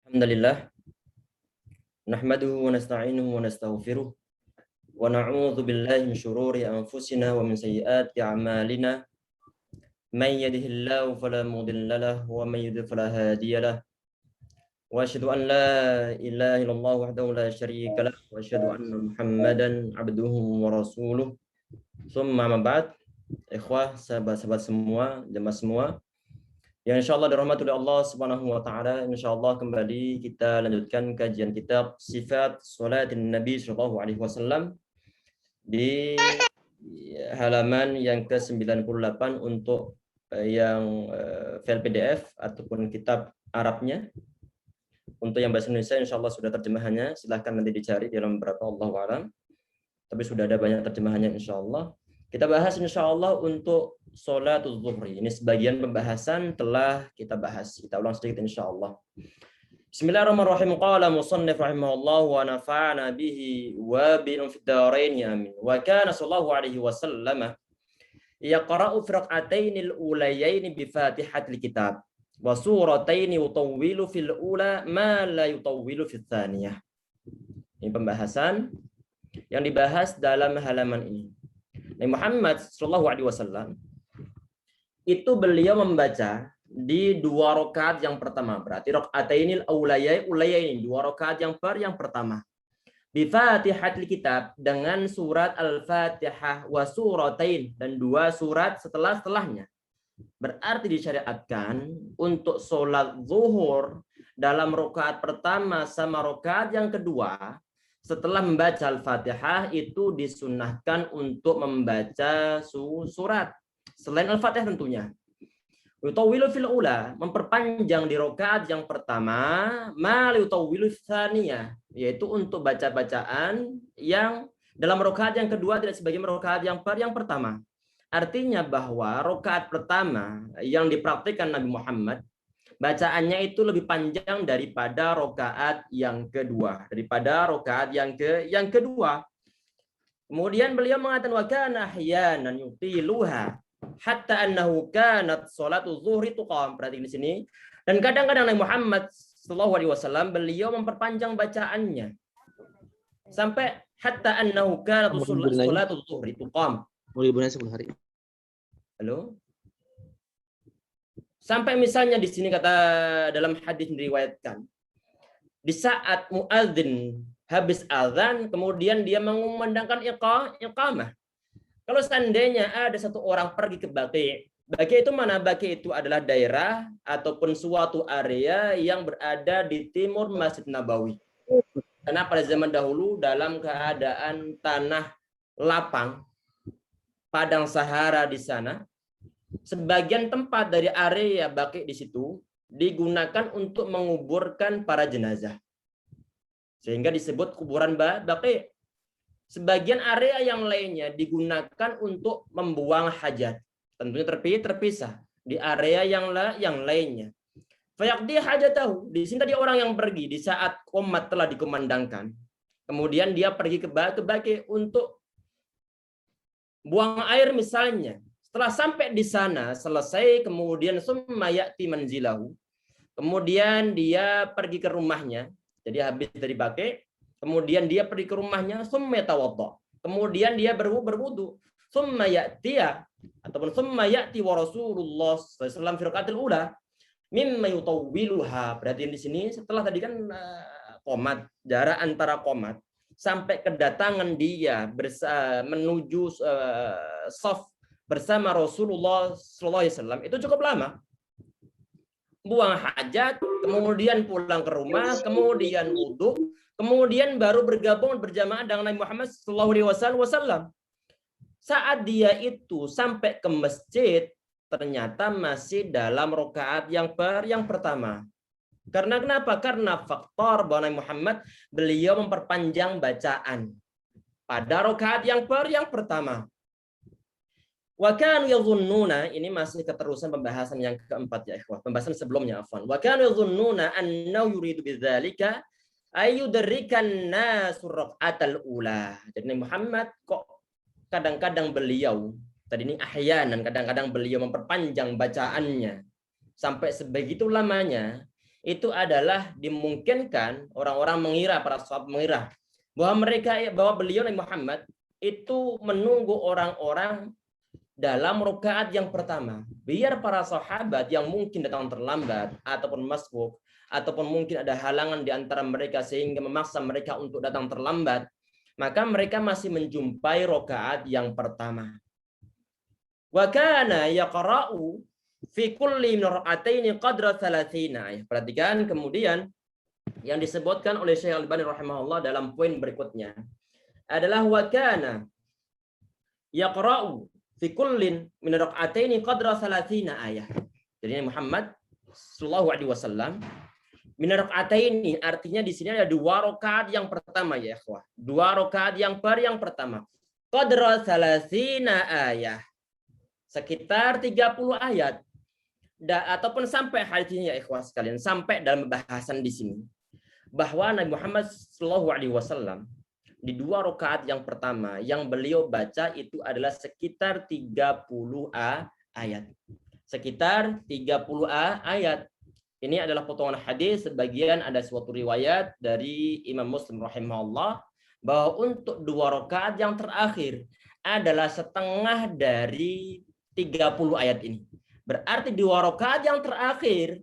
Alhamdulillah, nahmaduhu wa nasta'inuhu wa nastaghfiruh wa na'udzu billahi min syururi anfusina wa min sayyiati a'malina. Man yahdihillahu fala mudilla lahu wa man yudlil fala hadiya lahu. Wa asyhadu an la ilaha illallah wahdahu la syarika lahu wa asyhadu anna Muhammadan abduhu wa rasuluh. Tsumma ma ba'd. Ikhwah, sahabat-sahabat semua, jemaah semua, yang insyaallah dirahmati oleh Allah Subhanahu wa taala, insyaallah kembali kita lanjutkan kajian kitab Sifat Salatin Nabi sallallahu alaihi wasallam di halaman yang ke-98 untuk yang file PDF ataupun kitab Arabnya. Untuk yang bahasa Indonesia insyaallah sudah terjemahannya, silahkan nanti dicari di dalam beberapa, Allahu a'lam. Tapi sudah ada banyak terjemahannya insyaallah. Kita bahas insyaallah untuk sholatul zuhri. Ini sebagian pembahasan telah kita bahas. Kita ulang sedikit insyaallah. Bismillahirrahmanirrahim. Qala musannif rahimahullah wa nafa'ana bihi wa bil fid dharain amin. Wa kana sallallahu alaihi wasallam yaqra'u fi rak'atainil ulayain bi Fatihatil Kitab wa surataini yutawwilu fil ula ma la yutawwilu fil tsaniyah. Ini pembahasan yang dibahas dalam halaman ini. Nabi Muhammad sallallahu alaihi wasallam itu beliau membaca di 2 rakaat yang pertama, berarti rakaatainil ulayain, 2 rakaat yang pertama. Bi Fatihatil Kitab, dengan surat Al-Fatihah, wa suratain, dan 2 surat setelahnya. Berarti disyariatkan untuk sholat zuhur dalam rakaat pertama sama rakaat yang kedua, setelah membaca Al-Fatihah itu disunnahkan untuk membaca surat selain Al-Fatihah tentunya. Yutawwilu fil ula, memperpanjang di rakaat yang pertama, ma yutawwilu tsaniyah, yaitu untuk baca-bacaan yang dalam rakaat yang kedua tidak sebagaimana rakaat yang pertama. Artinya bahwa rakaat pertama yang dipraktikkan Nabi Muhammad, bacaannya itu lebih panjang daripada rakaat yang kedua, yang kedua. Kemudian beliau mengatakan wa kana ahyanan yutiluha hatta annahu kanat salatu zuhri tuqam. Berarti di sini, dan kadang-kadang Nabi Muhammad sallallahu alaihi wasallam beliau memperpanjang bacaannya sampai hatta annahu kanat salatu zuhri tuqam. Mau liburan 10 hari. Halo? Sampai misalnya di sini kata dalam hadis diriwayatkan, di saat muadzin habis azan kemudian dia mengumandangkan iqamah. Kalau seandainya ada satu orang pergi ke Baqi itu mana? Baqi itu adalah daerah ataupun suatu area yang berada di timur Masjid Nabawi. Karena pada zaman dahulu dalam keadaan tanah lapang, padang Sahara di sana, sebagian tempat dari area Baqi di situ digunakan untuk menguburkan para jenazah. Sehingga disebut kuburan Baqi. Sebagian area yang lainnya digunakan untuk membuang hajat. Tentunya terpisah di area yang lainnya. Fayaqdi hajatahu. Di sini tadi orang yang pergi di saat qomat telah dikumandangkan. Kemudian dia pergi ke Baqi untuk buang air misalnya. Setelah sampai di sana selesai, kemudian summa ya'ti manzilahu. Kemudian dia pergi ke rumahnya. Jadi habis dari Baqi, kemudian dia pergi ke rumahnya, summa yatawadda. Kemudian dia berwudu. Summa ya'tiya ataupun summa ya'ti wa Rasulullah sallallahu alaihi wasallam fi raqatil ula mimma yutawwiluha. Berarti di sini setelah tadi kan qomat, jarak antara qomat sampai kedatangan dia menuju shaf bersama Rasulullah sallallahu alaihi wasallam itu cukup lama. Buang hajat, kemudian pulang ke rumah, kemudian wudu, kemudian baru bergabung berjamaah dengan Nabi Muhammad sallallahu alaihi wasallam. Saat dia itu sampai ke masjid, ternyata masih dalam rakaat yang pertama. Karena kenapa? Karena faktor bahwa Nabi Muhammad beliau memperpanjang bacaan pada rakaat yang pertama. Wa kanu yadhunnuna, ini masih keterusan pembahasan yang keempat ya ikhwah. Pembahasan sebelumnya afwan. Wa kanu yadhunnuna annahu yuridu bidzalika ayyudrikan nasur raqatal ula. Jadi Nabi Muhammad kok kadang-kadang beliau tadi ini ahyanan kadang-kadang beliau memperpanjang bacaannya sampai sebegitu lamanya itu adalah dimungkinkan orang-orang mengira, para sahabat mengira bahwa beliau Nabi Muhammad itu menunggu orang-orang dalam rakaat yang pertama. Biar para sahabat yang mungkin datang terlambat ataupun masbuk ataupun mungkin ada halangan di antara mereka sehingga memaksa mereka untuk datang terlambat, maka mereka masih menjumpai rakaat yang pertama. Wa kana yaqra'u fi kulli min rak'ataini qadra 30. Perhatikan kemudian yang disebutkan oleh Syekh Al-Albani rahimahullah dalam poin berikutnya adalah wa kana yaqra'u fi kullin min rak'ataini qadra 30 ayah. Jadi Muhammad sallallahu alaihi wasallam min rak'ataini artinya di sini ada 2 rakaat yang pertama ya ikhwah. 2 rakaat yang pertama. Qadra 30 ayah. Sekitar 30 ayat. Ataupun sampai hadisnya ya ikhwah sekalian, sampai dalam bahasan di sini bahwa Nabi Muhammad sallallahu alaihi wasallam di 2 rakaat yang pertama yang beliau baca itu adalah sekitar 30 ayat. Sekitar 30 ayat. Ini adalah potongan hadis, sebagian ada suatu riwayat dari Imam Muslim rahimahullah bahwa untuk 2 rakaat yang terakhir adalah setengah dari 30 ayat ini. Berarti 2 rakaat yang terakhir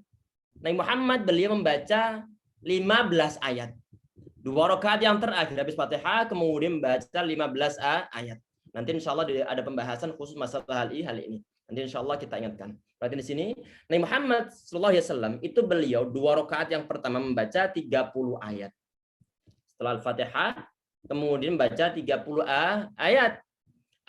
Nabi Muhammad beliau membaca 15 ayat. 2 rakaat yang terakhir habis Fatihah kemudian membaca 15 ayat. Nanti insya Allah ada pembahasan khusus masalah hal ini. Nanti insya Allah kita ingatkan. Berarti di sini Nabi Muhammad sallallahu alaihi wasallam itu beliau 2 rakaat yang pertama membaca 30 ayat. Setelah Al-Fatihah kemudian membaca 30 ayat.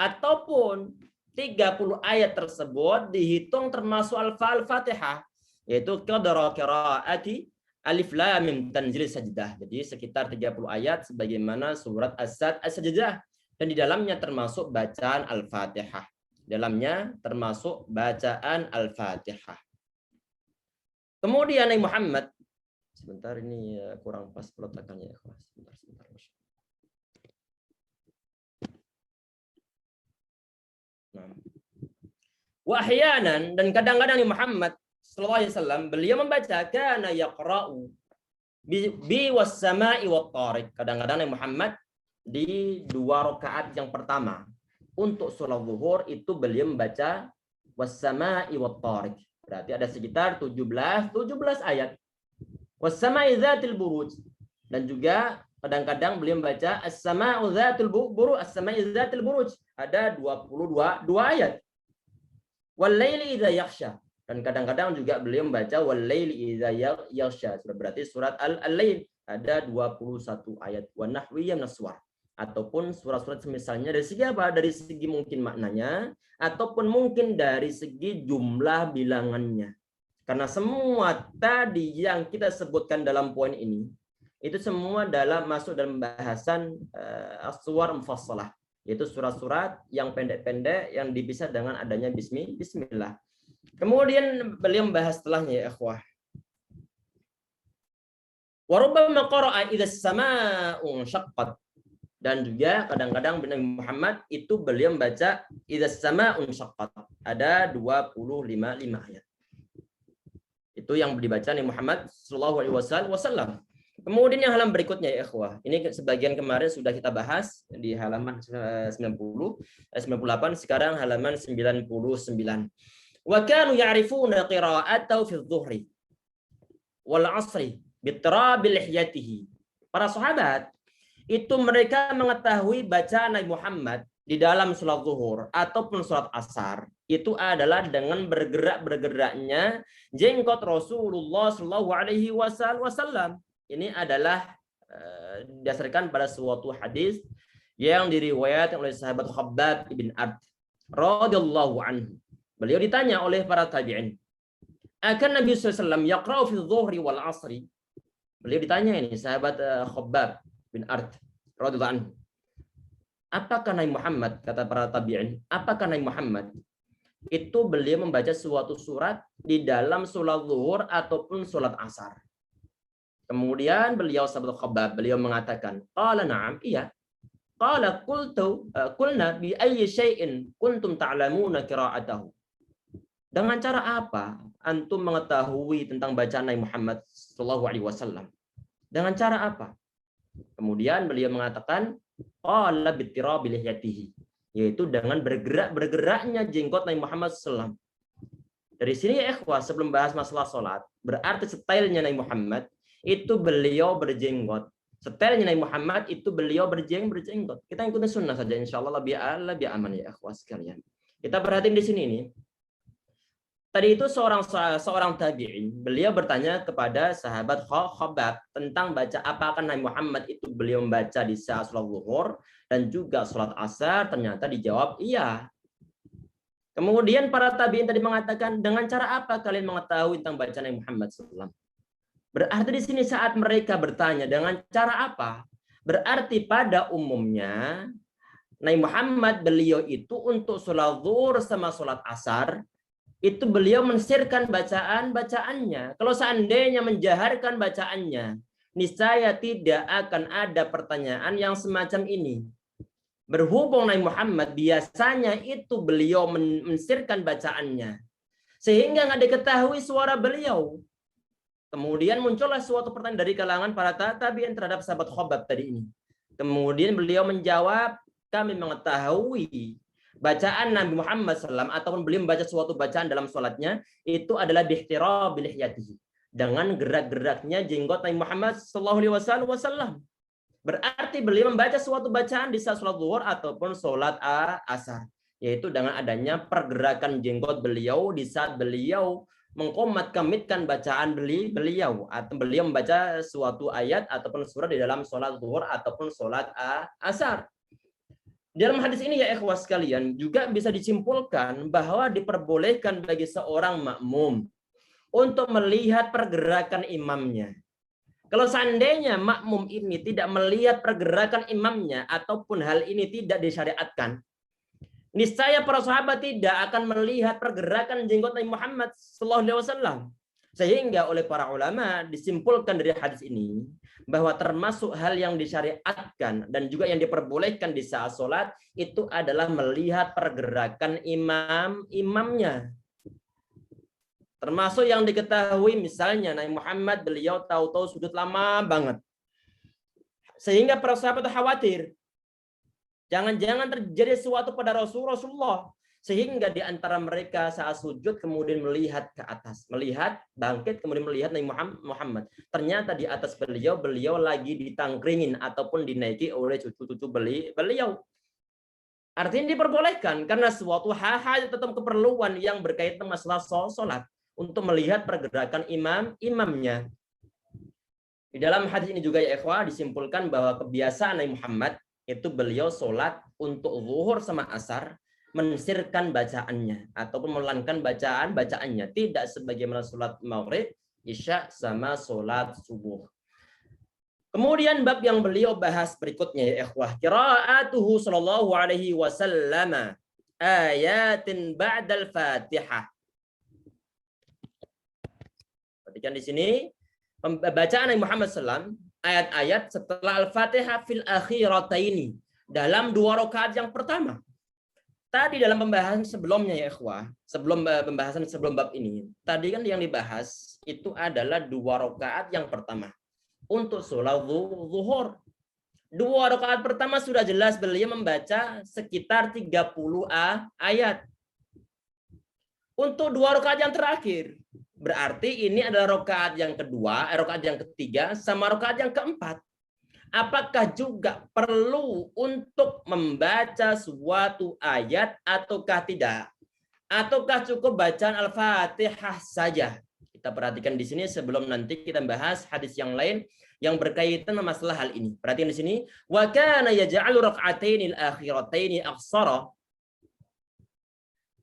Ataupun 30 ayat tersebut dihitung termasuk Al-Fatihah, yaitu qadra qiraati alif lam mim tanzil sajdah. Jadi sekitar 30 ayat sebagaimana surat As-Sajdah dan di dalamnya termasuk bacaan Al-Fatihah. Dalamnya termasuk bacaan Al-Fatihah. Kemudian Nabi Muhammad, sebentar ini kurang pas peletakannya ya. Sebentar. Wahyanan dan kadang-kadang Muhammad sallallahu alaihi wasallam beliau membaca kana yaqra'u bi was-sama'i wat-tariq. Kadang-kadang Muhammad di 2 rakaat yang pertama untuk sholat zuhur itu beliau membaca was-sama'i wat-tariq. Berarti ada sekitar 17 ayat. Was-sama'i dzatil buruj, dan juga kadang-kadang beliau membaca as-sama'u dzatul buruj, as-sama'i dzatil buruj. Ada 22 ayat. Wal-laili idza yaghsha, dan kadang-kadang juga beliau membaca wal-laili idza yaghsha. Berarti surat Al-Lail ada 21 ayat. Wa nahwiyya naswar, ataupun surat-surat semisalnya dari segi apa? Dari segi mungkin maknanya ataupun mungkin dari segi jumlah bilangannya. Karena semua tadi yang kita sebutkan dalam poin ini itu semua masuk dalam bahasan as-suwar mufassalah, yaitu surat-surat yang pendek-pendek yang dipisah dengan adanya bismillah. Kemudian beliau membahas setelahnya ya ikhwah. Wa rubbama qara'a idza as-samaa'u syaqqat, dan juga kadang-kadang Nabi Muhammad itu beliau membaca idza as-samaa'u syaqqat. Ada 25 ayat. Itu yang dibaca Nabi Muhammad sallallahu alaihi wasallam. Kemudian yang halaman berikutnya ya ikhwah. Ini sebagian kemarin sudah kita bahas di halaman 98, sekarang halaman 99. Wa kanu ya'rifuna qira'atahu fi adh-dhuhri wal 'ashri bitrabil lihyatihi. Para sahabat itu mereka mengetahui bacaan Nabi Muhammad di dalam salat zuhur ataupun salat asar itu adalah dengan bergeraknya jenggot Rasulullah sallallahu alaihi wasallam. Ini adalah didasarkan pada suatu hadis yang diriwayatkan oleh sahabat Khabbab ibn Ard radhiyallahu anhu. Beliau ditanya oleh para tabi'in, akan Nabi SAW yaqra'u fi dhuhri wal asri? Beliau ditanya ini sahabat Khabbab bin Ard radhiyallahu anhu, apakah Nabi Muhammad, kata para tabi'in, apakah Nabi Muhammad itu beliau membaca suatu surat di dalam salat zuhur ataupun salat asar? Kemudian beliau sahabat Khabbab beliau mengatakan, qala na'am, iya. Qala qulna bi ayyi syai'in kuntum ta'lamuna qira'atahu. Dengan cara apa antum mengetahui tentang bacaan Nabi Muhammad SAW? Dengan cara apa? Kemudian beliau mengatakan, qala bittirabi lihyatihi, yaitu dengan bergeraknya jenggot Nabi Muhammad SAW. Dari sini ya ikhwah, sebelum bahas masalah sholat, berarti stylenya Nabi Muhammad itu beliau berjenggot. Stylenya Nabi Muhammad itu beliau berjenggot. Kita ikutin sunnah saja, insya Allah lebih aman ya ikhwah sekalian. Kita perhatiin di sini nih. Tadi itu seorang tabi'in, beliau bertanya kepada sahabat Khabbab tentang baca apakah Nabi Muhammad itu beliau membaca di saat sholat zuhur dan juga sholat asar. Ternyata dijawab iya. Kemudian para tabi'in tadi mengatakan, dengan cara apa kalian mengetahui tentang bacaan Nabi Muhammad SAW? Berarti di sini saat mereka bertanya dengan cara apa? Berarti pada umumnya Nabi Muhammad beliau itu untuk sholat zuhur sama sholat asar itu beliau mensirkan bacaannya. Kalau seandainya menjaharkan bacaannya, niscaya tidak akan ada pertanyaan yang semacam ini. Berhubung Nabi Muhammad biasanya itu beliau mensirkan bacaannya, sehingga nggak diketahui suara beliau. Kemudian muncullah suatu pertanyaan dari kalangan para tabi'in terhadap sahabat Khabbab tadi ini. Kemudian beliau menjawab, kami mengetahui bacaan Nabi Muhammad SAW ataupun beliau membaca suatu bacaan dalam sholatnya itu adalah bihtirabi lihyatihi, dengan gerak-geraknya jenggot Nabi Muhammad SAW. Berarti beliau membaca suatu bacaan di saat sholat zuhur ataupun sholat asar, yaitu dengan adanya pergerakan jenggot beliau di saat beliau mengkomat-kamitkan bacaan beliau atau beliau membaca suatu ayat ataupun surat di dalam sholat zuhur ataupun sholat asar. Dalam hadis ini ya ikhwah sekalian juga bisa disimpulkan bahwa diperbolehkan bagi seorang makmum untuk melihat pergerakan imamnya. Kalau seandainya makmum ini tidak melihat pergerakan imamnya ataupun hal ini tidak disyariatkan, niscaya para sahabat tidak akan melihat pergerakan jenggot Nabi Muhammad SAW. Sehingga oleh para ulama disimpulkan dari hadis ini bahwa termasuk hal yang disyariatkan dan juga yang diperbolehkan di saat sholat itu adalah melihat pergerakan imamnya. Termasuk yang diketahui misalnya Nabi Muhammad beliau tahu-tahu sujud lama banget. Sehingga para sahabat khawatir. Jangan-jangan terjadi sesuatu pada Rasulullah. Sehingga di antara mereka saat sujud kemudian melihat ke atas. Melihat, bangkit, kemudian melihat Nabi Muhammad. Ternyata di atas beliau lagi ditangkringin ataupun dinaiki oleh cucu-cucu beliau. Artinya diperbolehkan karena suatu hal tetap keperluan yang berkaitan masalah sholat. Untuk melihat pergerakan imamnya. Di dalam hadis ini juga ya ikhwah disimpulkan bahwa kebiasaan Nabi Muhammad itu beliau sholat untuk zuhur sama asar mensirkan bacaannya ataupun melankan bacaannya tidak sebagaimana sholat maghrib, isya sama sholat subuh. Kemudian bab yang beliau bahas berikutnya ya ikhwah, qiraatuhu sallallahu alaihi wasallam ayatin ba'dal Fatihah. Perhatikan di sini bacaan Nabi Muhammad SAW ayat-ayat setelah Al-Fatihah fil akhirataini dalam 2 rakaat yang pertama. Tadi dalam pembahasan sebelumnya ya ikhwah, sebelum bab ini, tadi kan yang dibahas itu adalah 2 rakaat yang pertama untuk sholat zuhur. 2 rakaat pertama sudah jelas beliau membaca sekitar 30 ayat. Untuk 2 rakaat yang terakhir, berarti ini adalah rakaat yang kedua, rakaat yang ketiga, sama rakaat yang keempat. Apakah juga perlu untuk membaca suatu ayat ataukah tidak? Ataukah cukup bacaan Al-Fatihah saja? Kita perhatikan di sini sebelum nanti kita bahas hadis yang lain yang berkaitan dengan masalah hal ini. Perhatikan di sini, wa kana yaj'alu rak'ataini al-akhirataini aqsara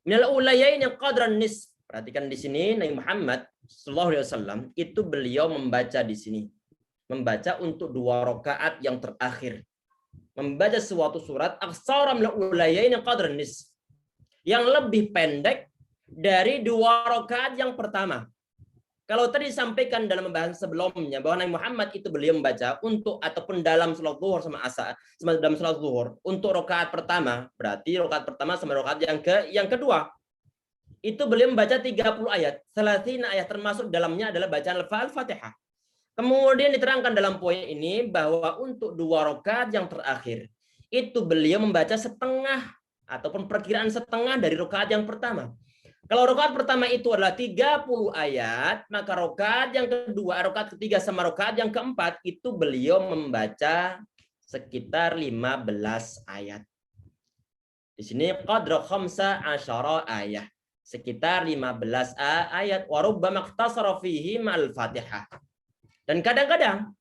min al-ulayaini qadran nisf. Perhatikan di sini Nabi Muhammad sallallahu alaihi wasallam itu beliau membaca di sini. Membaca untuk 2 rakaat yang terakhir. Membaca suatu surat aqsara min al-ulayaini qadran nisf. Yang lebih pendek dari 2 rakaat yang pertama. Kalau tadi disampaikan dalam pembahasan sebelumnya bahwa Nabi Muhammad itu beliau membaca untuk ataupun dalam sholat zuhur sama asar, dalam sholat zuhur untuk rakaat pertama, berarti rakaat pertama sama rakaat yang kedua. itu beliau membaca 30 ayat. 30 ayat termasuk dalamnya adalah bacaan Al-Fatihah. Kemudian diterangkan dalam poin ini bahwa untuk 2 rakaat yang terakhir itu beliau membaca setengah ataupun perkiraan setengah dari rakaat yang pertama. Kalau rakaat pertama itu adalah 30 ayat, maka rakaat yang kedua, rakaat ketiga sama rakaat yang keempat itu beliau membaca sekitar 15 ayat. Di sini qadra 15 ayat. Sekitar 15 ayat. Wa rubbama ikhtasara fihi ma'al Fatihah. Dan kadang-kadang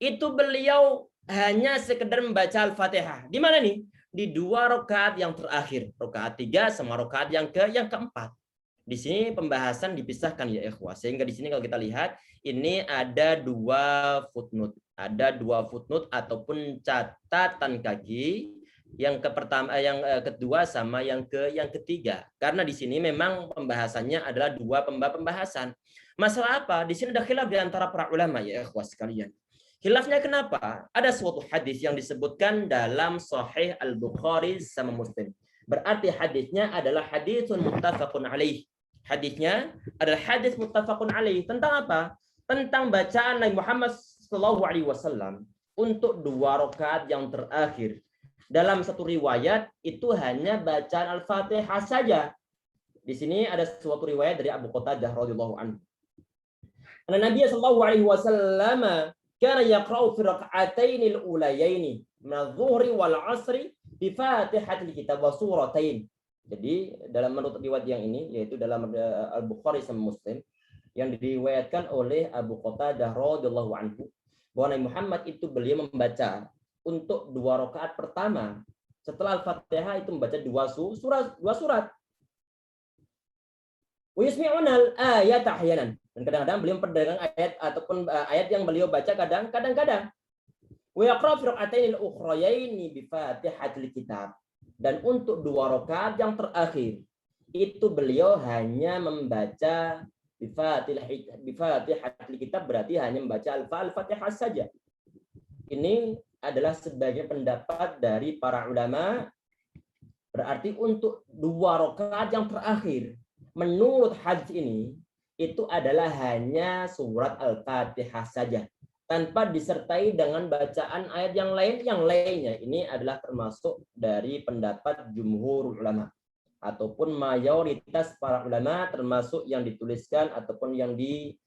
itu beliau hanya sekedar membaca Al-Fatihah. Di mana nih? Di 2 rakaat yang terakhir. Rakaat 3 sama rakaat yang keempat. Di sini pembahasan dipisahkan ya ikhwah. Sehingga di sini kalau kita lihat ini ada 2 footnote. Ada 2 footnote ataupun catatan kaki yang kedua sama yang ketiga. Karena di sini memang pembahasannya adalah 2 pembahasan. Masalah apa? Di sini ada khilaf di antara para ulama ya ikhwah sekalian. Khilafnya kenapa? Ada suatu hadis yang disebutkan dalam Sahih Al-Bukhari sama Muslim. Berarti hadisnya adalah hadisun muttafaqun alaih. Hadisnya adalah hadis muttafaqun alaih. Tentang apa? Tentang bacaan Nabi Muhammad SAW untuk 2 rakaat yang terakhir. Dalam satu riwayat itu hanya bacaan Al-Fatihah saja. Di sini ada suatu riwayat dari Abu Qatadah radhiyallahu anhu. Nabi sallallahu alaihi wasallam kana yaqra'u fi rak'atayn al-ulayayn min adh-dhuhri wal 'ashri bi Fatihatil Kitab wa suratain. Jadi dalam menurut riwayat yang ini yaitu dalam Al-Bukhari sama Muslim yang diriwayatkan oleh Abu Qatadah radhiyallahu anhu bahwa Nabi Muhammad itu beliau membaca untuk 2 rakaat pertama setelah Al-Fatihah itu membaca 2 surat. Wa yusmi'una al-ayat ahyanan. Dan kadang-kadang beliau memperdengarkan ayat ataupun ayat yang beliau baca kadang-kadang. Wa yaqra'u fi rak'atayn al-ukhrayayn bi Fatihatil Kitab. Dan untuk 2 rakaat yang terakhir itu beliau hanya membaca bi Fatihatil Kitab, berarti hanya membaca Al-Fatihah saja. Ini adalah sebagai pendapat dari para ulama. Berarti untuk 2 rakaat yang terakhir menurut hadis ini itu adalah hanya surat Al-Fatihah saja tanpa disertai dengan bacaan ayat yang lainnya. Ini adalah termasuk dari pendapat jumhur ulama ataupun mayoritas para ulama, termasuk yang dituliskan ataupun yang dikatakan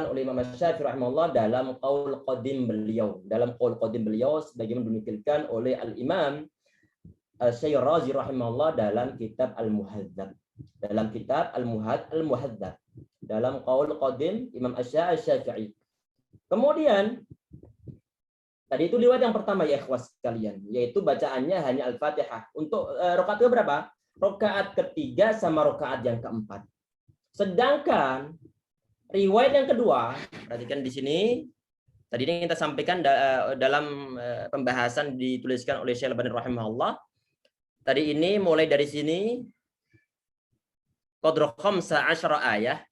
oleh Imam Syafi'i rahimahullah dalam qaul qadim beliau. Dalam qaul qadim beliau sebagaimana dinukilkan oleh Al-Imam Asy-Syirazi rahimahullah dalam kitab Al-Muhadzab. Dalam kitab Al-Muhadzab. Dalam qaul qadim Imam Asy-Syafi'i. Kemudian tadi itu riwayat yang pertama ya ikhwas sekalian, yaitu bacaannya hanya Al-Fatihah. Untuk rakaat berapa? Rakaat ketiga sama rakaat yang keempat. Sedangkan riwayat yang kedua, perhatikan di sini, tadi ini kita sampaikan dalam pembahasan dituliskan oleh Syekh Al-Albani rahimahullah. Tadi ini mulai dari sini qadra 15 ayat.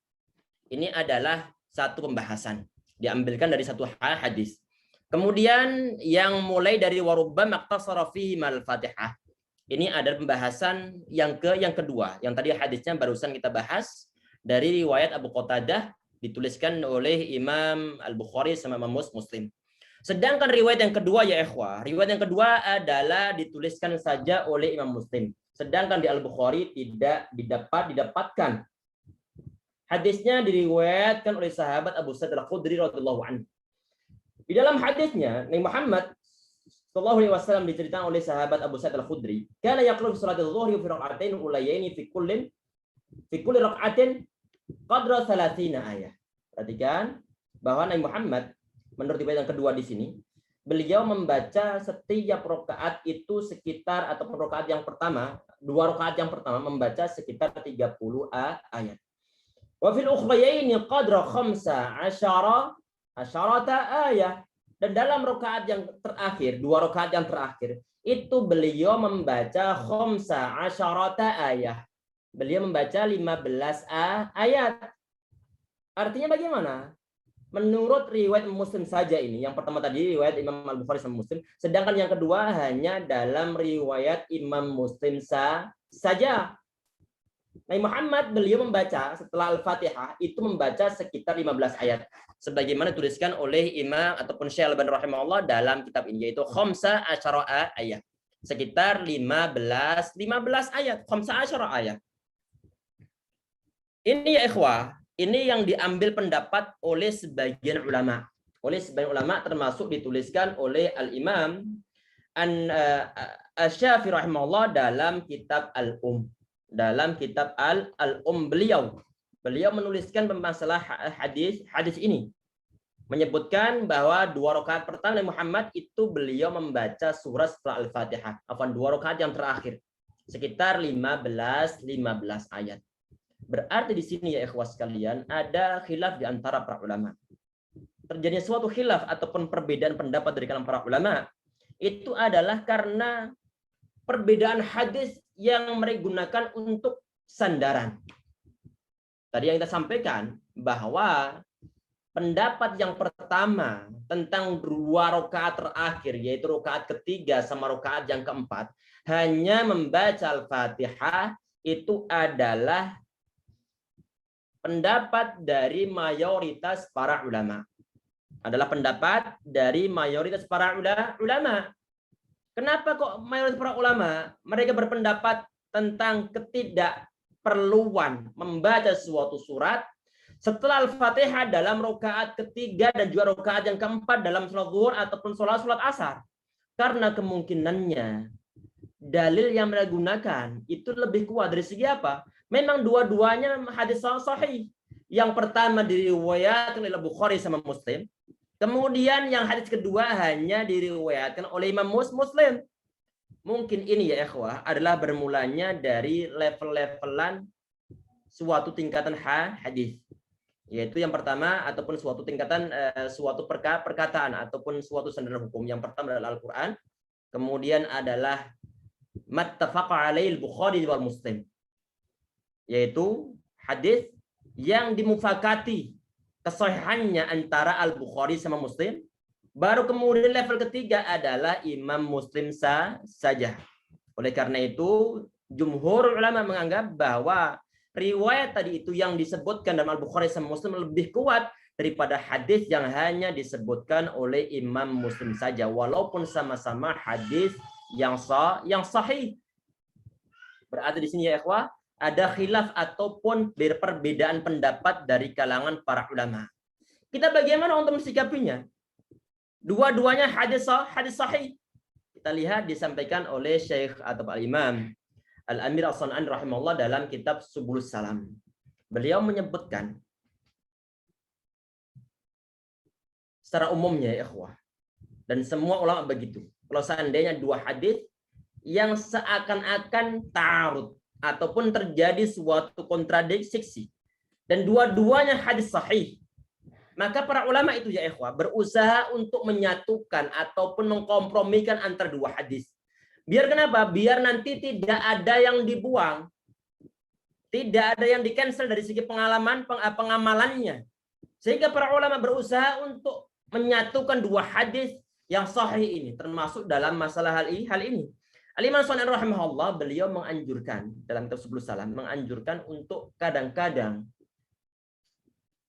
Ini adalah satu pembahasan, diambilkan dari satu hadis. Kemudian yang mulai dari warubbama ikhtasara fihi mal Fatihah. Ini ada pembahasan yang kedua. Yang tadi hadisnya barusan kita bahas dari riwayat Abu Qatadah dituliskan oleh Imam Al-Bukhari sama Imam Muslim. Sedangkan riwayat yang kedua ya ikhwah, riwayat yang kedua adalah dituliskan saja oleh Imam Muslim. Sedangkan di Al-Bukhari tidak didapatkan. Hadisnya diriwayatkan oleh sahabat Abu Sa'id Al-Khudri radhiyallahu anhu. Di dalam hadisnya Nabi Muhammad sallallahu alaihi wasallam diceritakan oleh sahabat Abu Sa'id Al-Khudri, kana yaqra'u fi salatil dhuhri fi rak'atain ulayaini fi kulli rak'atin qadra 30 ayat. Perhatikan bahwa Nabi Muhammad menurut riwayat yang kedua di sini, beliau membaca setiap rakaat itu sekitar ataupun rakaat yang pertama, 2 rakaat yang pertama membaca sekitar 30 ayat. Wa fil ukhrayaini qadra 15 ayat. Dan dalam rakaat yang terakhir, 2 rakaat yang terakhir, itu beliau membaca 15 ayat. Beliau membaca 15 ayat. Artinya bagaimana? Menurut riwayat Muslim saja ini, yang pertama tadi riwayat Imam Al-Bukhari sama Muslim, sedangkan yang kedua hanya dalam riwayat Imam Muslim saja. Nabi Muhammad beliau membaca setelah Al-Fatihah itu membaca sekitar 15 ayat. Sebagaimana dituliskan oleh Imam ataupun Syekh Al-Albani rahimahullah dalam kitab ini, yaitu khamsa asyara ayat. Sekitar 15 ayat, khamsa asyara ayat. Ini ya ikhwah, ini yang diambil pendapat oleh sebagian ulama. Oleh sebagian ulama termasuk dituliskan oleh Al-Imam Asy-Syafi'i rahimahullah dalam kitab Dalam kitab beliau menuliskan masalah hadis ini, menyebutkan bahwa 2 rakaat pertama Muhammad itu beliau membaca surat setelah Al-Fatihah, 2 rakaat yang terakhir sekitar 15 ayat. Berarti di sini ya ikhwas sekalian ada khilaf di antara para ulama. Terjadinya suatu khilaf ataupun perbedaan pendapat dari kalangan para ulama itu adalah karena perbedaan hadis yang mereka gunakan untuk sandaran. Tadi yang kita sampaikan bahwa pendapat yang pertama tentang 2 rakaat terakhir, yaitu rakaat ketiga sama rakaat yang keempat, hanya membaca Al-Fatihah, itu adalah pendapat dari mayoritas para ulama. Adalah pendapat dari mayoritas para ulama. Kenapa kok mayoritas para ulama mereka berpendapat tentang ketidakperluan membaca suatu surat setelah Al-Fatihah dalam rakaat ketiga dan juga rakaat yang keempat dalam sholat zuhur ataupun sholat asar? Karena kemungkinannya dalil yang mereka gunakan itu lebih kuat dari segi apa? Memang dua-duanya hadis sahih. Yang pertama diriwayatkan oleh Bukhari sama Muslim. Kemudian yang hadis kedua hanya diriwayatkan oleh Imam Muslim. Mungkin ini ya ikhwah adalah bermulanya dari level-levelan suatu tingkatan hadis. Yaitu yang pertama ataupun suatu tingkatan suatu perkataan ataupun suatu sandaran hukum. Yang pertama adalah Al-Qur'an. Kemudian adalah mattafaqa alaihi al-Bukhari wal Muslim. Yaitu hadis yang dimufakati kesahihannya antara Al-Bukhari sama Muslim. Baru kemudian level ketiga adalah Imam Muslim saja. Oleh karena itu, jumhur ulama menganggap bahwa riwayat tadi itu yang disebutkan dalam Al-Bukhari sama Muslim lebih kuat daripada hadis yang hanya disebutkan oleh Imam Muslim saja, walaupun sama-sama hadis yang sahih. Berarti di sini ya ikhwah, ada khilaf ataupun perbedaan pendapat dari kalangan para ulama. Kita bagaimana untuk mensikapinya? Dua-duanya hadis sahih. Kita lihat disampaikan oleh Syekh atau Al-Imam Al-Amir As-San'ani rahimahullah dalam kitab Subulus Salam. Beliau menyebutkan secara umumnya ya ikhwah, dan semua ulama begitu. Kalau seandainya 2 hadis yang seakan-akan ta'arud ataupun terjadi suatu kontradiksi dan dua-duanya hadis sahih, maka para ulama itu ya ikhwah berusaha untuk menyatukan ataupun mengkompromikan antara 2 hadis. Biar kenapa? Biar nanti tidak ada yang dibuang, tidak ada yang di-cancel dari segi pengamalannya. Sehingga para ulama berusaha untuk menyatukan 2 hadis yang sahih ini, termasuk dalam masalah hal ini. Al-Imam As-San'ani rahimahullah beliau menganjurkan dalam kitab Subulus Salam, menganjurkan untuk kadang-kadang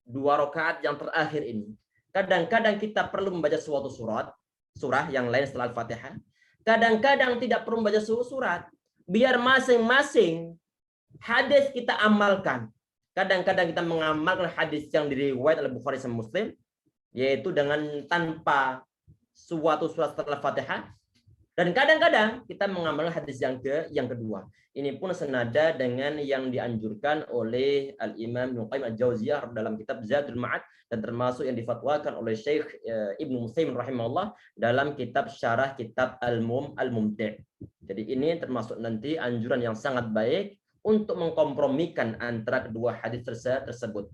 2 rakaat yang terakhir ini, kadang-kadang kita perlu membaca suatu surah yang lain setelah Al-Fatihah. Kadang-kadang tidak perlu membaca surat, biar masing-masing hadis kita amalkan. Kadang-kadang kita mengamalkan hadis yang diriwayatkan oleh Bukhari dan Muslim, yaitu dengan tanpa suatu surat setelah Al-Fatihah. Dan kadang-kadang kita mengamalkan hadis yang kedua. Ini pun senada dengan yang dianjurkan oleh Al-Imam Ibnu Qayyim Al-Jauziyah dalam kitab Zadul Ma'ad, dan termasuk yang difatwakan oleh Syekh Ibnu Utsaimin rahimahullah dalam kitab syarah kitab Al-Mumti'. Jadi ini termasuk nanti anjuran yang sangat baik untuk mengkompromikan antara kedua hadis tersebut.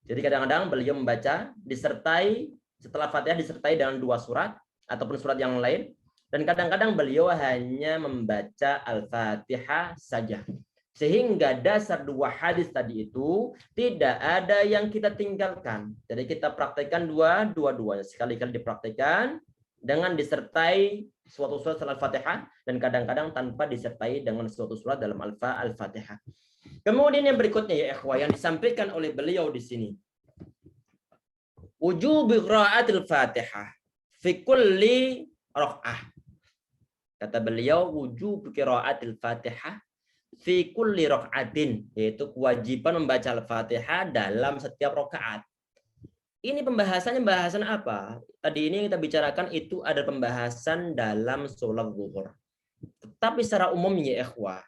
Jadi kadang-kadang beliau membaca disertai setelah Fatihah disertai dengan 2 surat ataupun surat yang lain. Dan kadang-kadang beliau hanya membaca Al-Fatihah saja. Sehingga dasar 2 hadis tadi itu tidak ada yang kita tinggalkan. Jadi kita praktekkan dua-duanya. Sekali-kali dipraktekkan dengan disertai suatu surat setelah Al-Fatihah. Dan kadang-kadang tanpa disertai dengan suatu surat dalam Al-Fatihah. Kemudian yang berikutnya ya ikhwah yang disampaikan oleh beliau di sini. Wujub qiraatil Fatihah fi kulli rakaah. Kata beliau wujub qiraatil Fatihah fi kulli rakaatin, yaitu kewajiban membaca Al-Fatihah dalam setiap rakaat. Ini bahasan apa? Tadi ini yang kita bicarakan itu ada pembahasan dalam sholat zuhur. Tetapi secara umumnya ikhwah,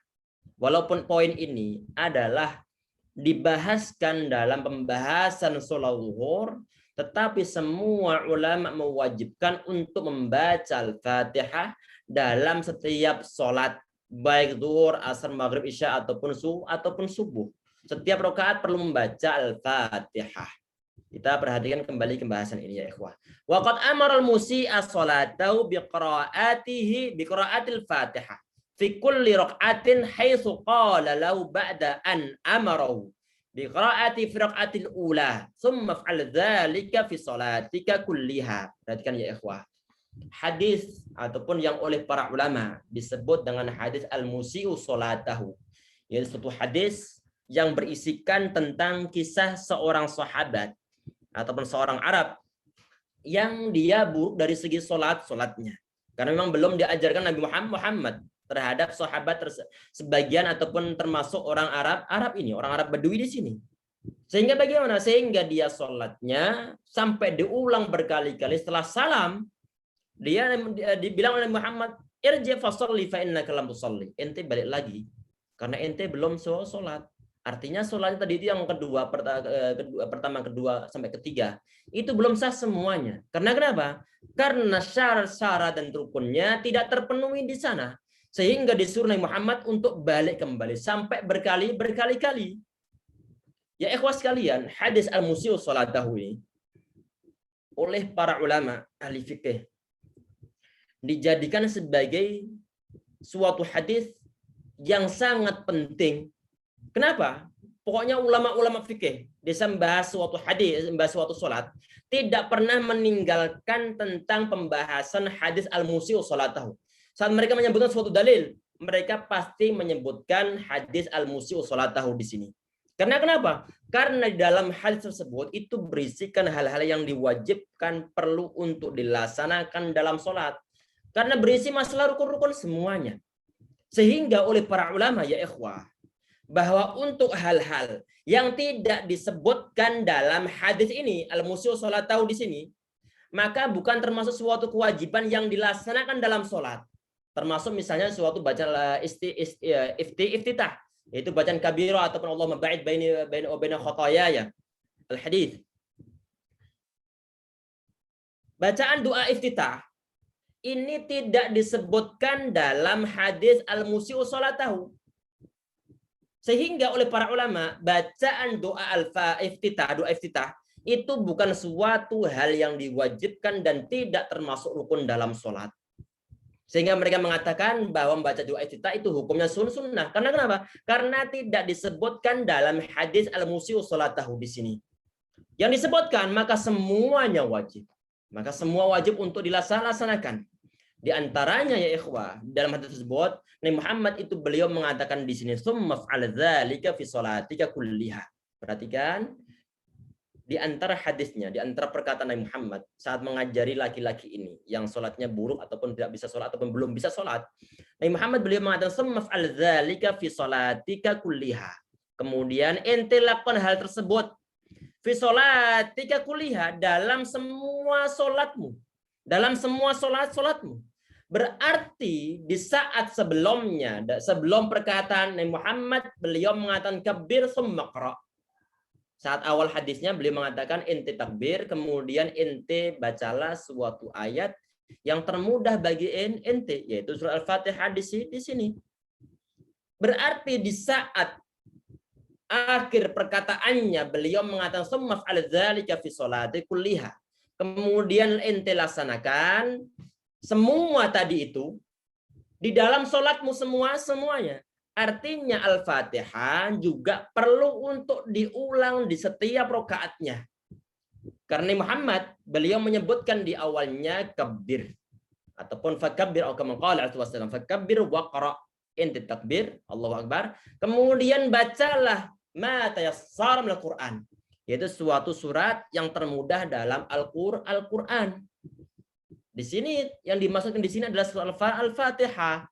walaupun poin ini adalah dibahaskan dalam pembahasan sholat zuhur, tetapi semua ulama mewajibkan untuk membaca Al-Fatihah dalam setiap sholat, baik zuhur, asar, maghrib, isya ataupun subuh. Setiap rakaat perlu membaca Al-Fatihah. Kita perhatikan kembali pembahasan ini ya ikhwah. Waqad amara al-musii'a sholatahu biqiraatil Fatihah fi kulli raq'atin haitsu qala lahu ba'da an amarahu biqiraati fi raq'atil ula thumma fa'al dzalika fi sholatika kulliha. Perhatikan ya ikhwah. Hadis ataupun yang oleh para ulama disebut dengan hadis al-musii'u sholatahu, yaitu suatu hadis yang berisikan tentang kisah seorang sahabat ataupun seorang Arab yang dia buruk dari segi sholatnya. Karena memang belum diajarkan Nabi Muhammad terhadap sahabat sebagian ataupun termasuk orang Arab ini, orang Arab Badui di sini. Sehingga bagaimana? Sehingga dia sholatnya sampai diulang berkali-kali setelah salam, dia dibilang oleh Muhammad, irji fasalli fa innaka lam tusalli. Ente balik lagi karena ente belum sholat. Artinya sholatnya tadi itu yang pertama, kedua, sampai ketiga. Itu belum sah semuanya. Karena kenapa? Karena syarat dan rukunnya tidak terpenuhi di sana. Sehingga disuruh Nabi Muhammad untuk balik kembali. Sampai berkali-kali. Ya ikhwah sekalian, hadis al-musii'u sholatahu ini oleh para ulama ahli fikih dijadikan sebagai suatu hadis yang sangat penting. Kenapa? Pokoknya ulama-ulama fikih bisa membahas suatu hadis, membahas suatu sholat, tidak pernah meninggalkan tentang pembahasan hadis al-musii'u sholatahu. Saat mereka menyebutkan suatu dalil, mereka pasti menyebutkan hadis al-musii'u sholatahu di sini. Karena kenapa? Karena di dalam hadis tersebut itu berisikan hal-hal yang diwajibkan perlu untuk dilaksanakan dalam sholat. Karena berisi masalah rukun-rukun semuanya. Sehingga oleh para ulama ya ikhwah, bahwa untuk hal-hal yang tidak disebutkan dalam hadis ini al-musii'u sholatahu di sini, maka bukan termasuk suatu kewajiban yang dilaksanakan dalam sholat. Termasuk misalnya suatu bacaan iftitah, yaitu bacaan kabirah ataupun Allahumma ba'id baini wa baina khotoyaya, al-hadis. Bacaan doa iftitah ini tidak disebutkan dalam hadis al-musii'u sholatahu. Sehingga oleh para ulama, bacaan doa iftitah itu bukan suatu hal yang diwajibkan dan tidak termasuk rukun dalam sholat. Sehingga mereka mengatakan bahwa membaca doa iftitah itu hukumnya sunnah. Karena kenapa? Karena tidak disebutkan dalam hadis al-musii'u sholatahu di sini. Yang disebutkan, maka semuanya wajib. Maka semua wajib untuk dilaksanakan. Di antaranya ya ikhwah, dalam hadis tersebut Nabi Muhammad itu beliau mengatakan di sini summa fa'al dzalika fi sholatika kulliha. Perhatikan di antara hadisnya, di antara perkataan Nabi Muhammad saat mengajari laki-laki ini yang sholatnya buruk ataupun tidak bisa sholat ataupun belum bisa sholat, Nabi Muhammad beliau mengatakan summa fa'al dzalika fi sholatika kulliha. Kemudian ente lakukan hal tersebut fi sholatika kulliha, dalam semua sholatmu. Dalam semua sholatmu. Berarti di saat sebelumnya, sebelum perkataan Nabi Muhammad, beliau mengatakan kabir summa qra. Saat awal hadisnya beliau mengatakan ente takbir, kemudian ente bacalah suatu ayat yang termudah bagi ente, yaitu surah Al-Fatihah di sini. Berarti di saat akhir perkataannya beliau mengatakan summa fa'al dzalika fi sholati kulliha. Kemudian ente laksanakan semua tadi itu di dalam sholatmu semuanya. Artinya Al-Fatihah juga perlu untuk diulang di setiap rakaatnya. Karena Muhammad beliau menyebutkan di awalnya kabir ataupun fakabbir atau kama qala alaihi wasallam fakabbir wa qra. ente takbir, Allahu Akbar, kemudian bacalah ma tayassara minal Qur'an, yaitu suatu surat yang termudah dalam Al-Qur'an. Di sini yang dimaksudkan di sini adalah surat Al-Fatihah.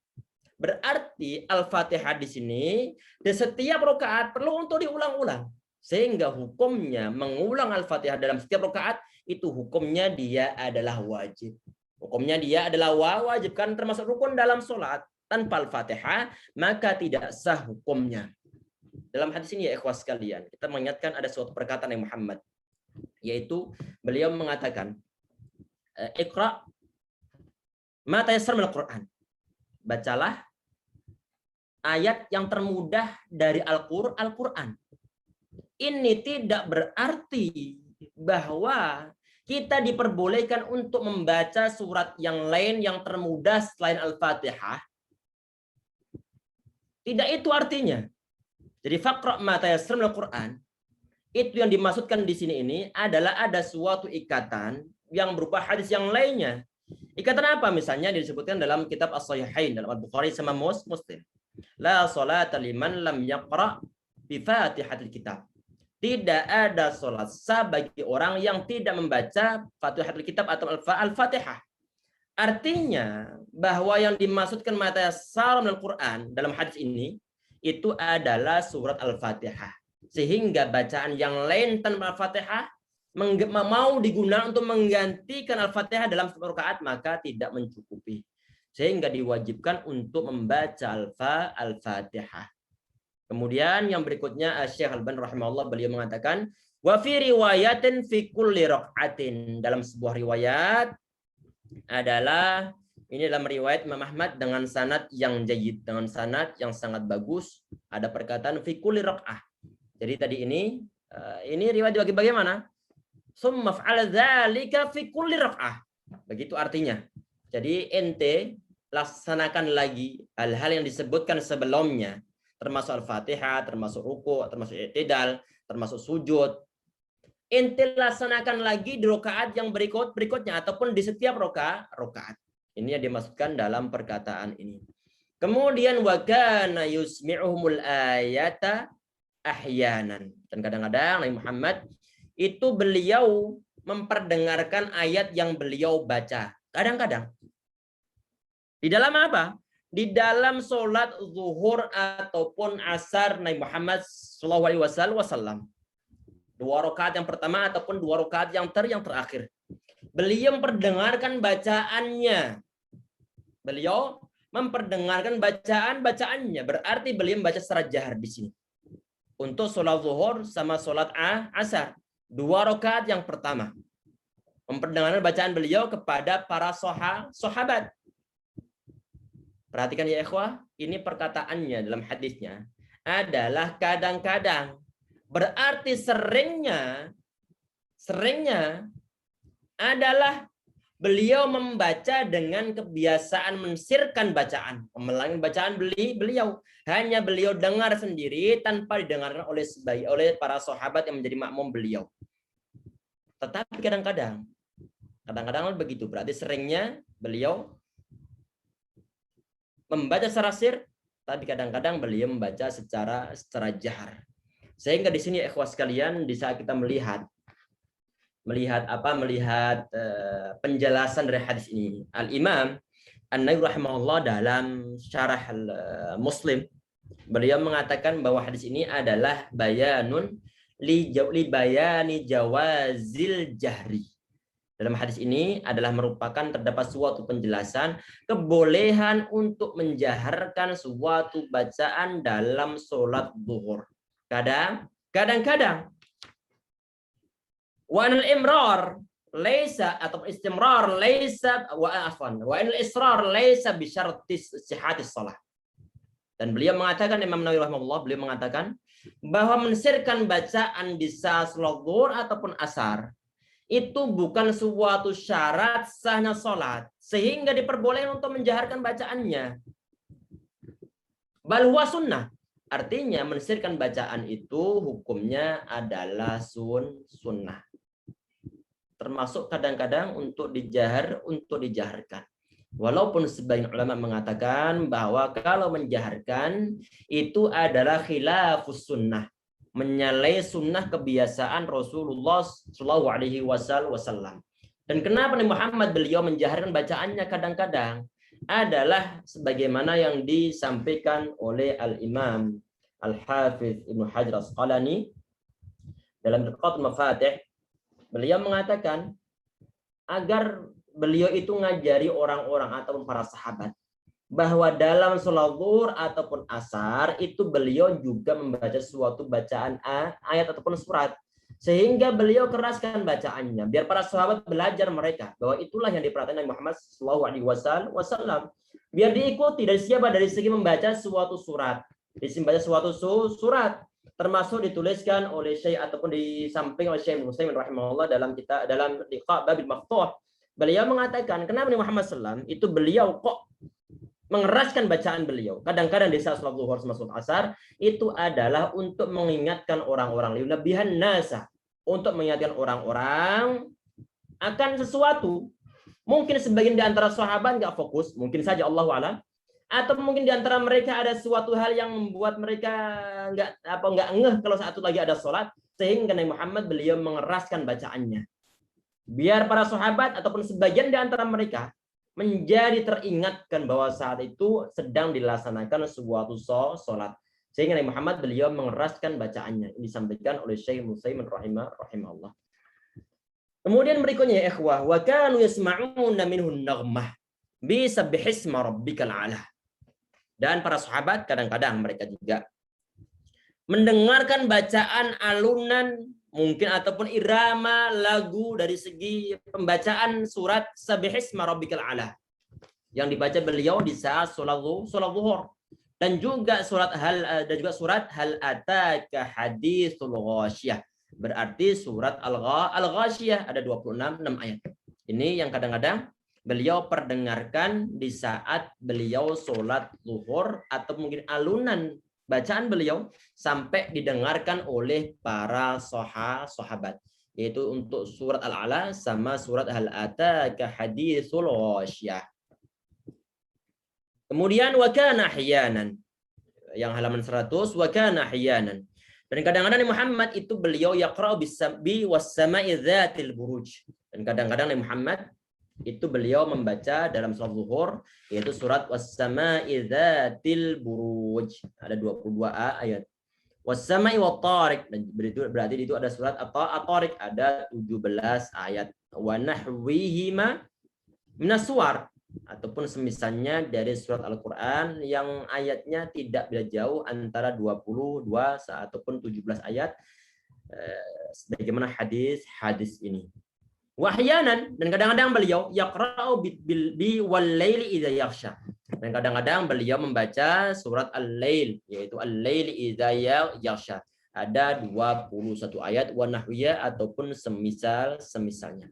Berarti Al-Fatihah di sini di setiap rakaat perlu untuk diulang-ulang. Sehingga hukumnya mengulang Al-Fatihah dalam setiap rakaat itu hukumnya dia adalah wajib. Hukumnya dia adalah wajib kan termasuk rukun dalam sholat. Tanpa Al-Fatihah maka tidak sah hukumnya. Dalam hadis ini ya ikhwas sekalian, kita mengingatkan ada suatu perkataan yang Muhammad, yaitu beliau mengatakan, Iqra ma tayassara minal Qur'an. Bacalah ayat yang termudah dari Al-Qur'an. Ini tidak berarti bahwa kita diperbolehkan untuk membaca surat yang lain yang termudah selain Al-Fatihah. Tidak itu artinya. Jadi faqra ma tayassara minal Qur'an, itu yang dimaksudkan di sini ini adalah ada suatu ikatan yang berupa hadis yang lainnya. Ikatan apa? Misalnya disebutkan dalam kitab As-Sahihain, dalam Al-Bukhari sama Muslim. La salata liman lam yaqra bi Fatihatil Kitab. Tidak ada salat sah bagi orang yang tidak membaca Fatihatul Kitab atau Al-Fatihah. Artinya bahwa yang dimaksudkan ma tayassara minal Qur'an dalam hadis ini itu adalah surat Al-Fatihah. Sehingga bacaan yang lain tanpa Al-Fatihah mau digunakan untuk menggantikan Al-Fatihah dalam setiap rakaat maka tidak mencukupi. Sehingga diwajibkan untuk membaca Al-Fatihah. Kemudian yang berikutnya Syekh Al-Albani rahimahullah beliau mengatakan wa fi riwayatin fi kulli raq'atin, dalam sebuah riwayat adalah ini dalam riwayat Imam Ahmad dengan sanad yang jayyid, dengan sanad yang sangat bagus, ada perkataan fi kulli raq'ah. Jadi tadi ini riwayat dibagi bagaimana? Summa fa'ala dzalika fi kulli raq'ah. Begitu artinya. Jadi ente laksanakan lagi hal-hal yang disebutkan sebelumnya, termasuk Al-Fatihah, termasuk ruku', termasuk i'tidal, termasuk sujud. Ente laksanakan lagi di rakaat yang berikutnya ataupun di setiap rakaat. Ini yang dimaksudkan dalam perkataan ini. Kemudian wa kana yusmi'uhumul ayata ahyanan. Dan kadang-kadang Nabi Muhammad itu beliau memperdengarkan ayat yang beliau baca. Kadang-kadang. Di dalam apa? Di dalam sholat zuhur ataupun asar Nabi Muhammad SAW. 2 rakaat yang pertama ataupun 2 rakaat yang terakhir. Beliau memperdengarkan bacaannya. Beliau memperdengarkan bacaannya. Berarti beliau membaca secara jahar di sini. Untuk sholat zuhur sama sholat asar. 2 rakaat yang pertama. Memperdengarkan bacaan beliau kepada para sahabat. Perhatikan ya ikhwah, ini perkataannya dalam hadisnya adalah kadang-kadang. Berarti seringnya adalah beliau membaca dengan kebiasaan mensirkan bacaan, memelangi bacaan beliau. Hanya beliau dengar sendiri tanpa didengarkan oleh para sahabat yang menjadi makmum beliau. Tetapi kadang-kadang begitu. Berarti seringnya beliau membaca secara sir, tapi kadang-kadang beliau membaca secara jahar. Sehingga di sini ikhwas sekalian, di saat kita melihat penjelasan dari hadis ini, Al-Imam An-Nawawi rahimahullah dalam syarah Muslim, beliau mengatakan bahwa hadis ini adalah bayanun li bayani jawazil jahri. Dalam hadis ini adalah merupakan terdapat suatu penjelasan kebolehan untuk menjaharkan suatu bacaan dalam sholat zuhur. Kadang-kadang wa anil imrar laisa atau istimrar laisa wa anil israr laisa bi syartis sihhatis shalah. Dan beliau mengatakan, Imam Nawawi rahimahullah, beliau mengatakan bahwa mensirkan bacaan di saat sholat zuhur ataupun asar itu bukan suatu syarat sahnya sholat sehingga diperbolehkan untuk menjaharkan bacaannya. Bal huwa sunnah. Artinya mensirkan bacaan itu hukumnya adalah sunnah. Termasuk kadang-kadang untuk dijaharkan. Walaupun sebagian ulama mengatakan bahwa kalau menjaharkan itu adalah khilafus sunnah, menyalahi sunnah kebiasaan Rasulullah Shallallahu Alaihi Wasallam. Dan kenapa Nabi Muhammad beliau menjaharkan bacaannya kadang-kadang adalah sebagaimana yang disampaikan oleh Al-Imam Al-Hafidh Ibnu Hajar Asqalani dalam Riqatul Mafatih. Beliau mengatakan agar beliau itu ngajari orang-orang ataupun para sahabat bahwa dalam sholat zuhur ataupun asar itu beliau juga membaca suatu bacaan ayat ataupun surat, sehingga beliau keraskan bacaannya biar para sahabat belajar mereka bahwa itulah yang diperhatikan Nabi Muhammad SAW, biar diikuti dari siapa, dari segi membaca suatu surat, membaca suatu surat, termasuk dituliskan oleh Syekh ataupun disampaikan oleh Syekh Muslim rahimahullah dalam Liqa Babil Maftuh. Beliau mengatakan kenapa Nabi Muhammad SAW itu beliau kok mengeraskan bacaan beliau kadang-kadang di saat sholat zuhur sama sholat asar, itu adalah untuk mengingatkan orang-orang, liunabihan nasa, untuk mengingatkan orang-orang akan sesuatu. Mungkin sebagian di antara sahabat nggak fokus, mungkin saja Allahu a'lam, atau mungkin di antara mereka ada suatu hal yang membuat mereka nggak ngeh kalau saat itu lagi ada sholat, sehingga Nabi Muhammad beliau mengeraskan bacaannya biar para sahabat ataupun sebagian di antara mereka menjadi teringatkan bahwa saat itu sedang dilaksanakan suatu sholat, sehingga Nabi Muhammad beliau mengeraskan bacaannya. Ini disampaikan oleh Syekh Muslim rahimahullah. Kemudian berikutnya ya ikhwah, wa kanu yasma'una minhu naghmah bi sabbihisma rabbikal a'la. Dan para sahabat kadang-kadang mereka juga mendengarkan bacaan alunan mungkin ataupun irama lagu dari segi pembacaan surat Sabbihisma Rabbikal A'la yang dibaca beliau di saat sholat zuhur, dan juga surat hal ataka haditsul ghasyiyah, berarti surat al-ghasyiyah ada 26 ayat. Ini yang kadang-kadang beliau perdengarkan di saat beliau sholat zuhur atau mungkin alunan bacaan beliau sampai didengarkan oleh para sahabat, yaitu untuk surat Al-A'la sama surat Hal Ataka Haditsul Ghasyiyah. Kemudian wa kana ahyanan, yang halaman 100, wa kana ahyanan. Dan kadang-kadang Nabi Muhammad itu beliau yaqra'u bis-sabbi was-sama'i dzatil buruj. Dan kadang-kadang Nabi Muhammad itu beliau membaca dalam sholat zuhur yaitu surat was-sama'i dzatil buruj, ada 22 ayat. Was-sama'i wat-tariq, dan berarti itu ada surat at-tariq ada 17 ayat. Wa nahwihima minas suwar, ataupun semisalnya dari surat Al-Qur'an yang ayatnya tidak beda jauh antara 22 ataupun 17 ayat, sebagaimana hadis ini. Wahyanan, dan kadang-kadang beliau yaqra'u bi wal-laili idza yaghsha, dan kadang-kadang beliau membaca surat Al-Lail, yaitu Al-Laili idza yaghsha, ada 21 ayat, wa nahwiya ataupun semisalnya.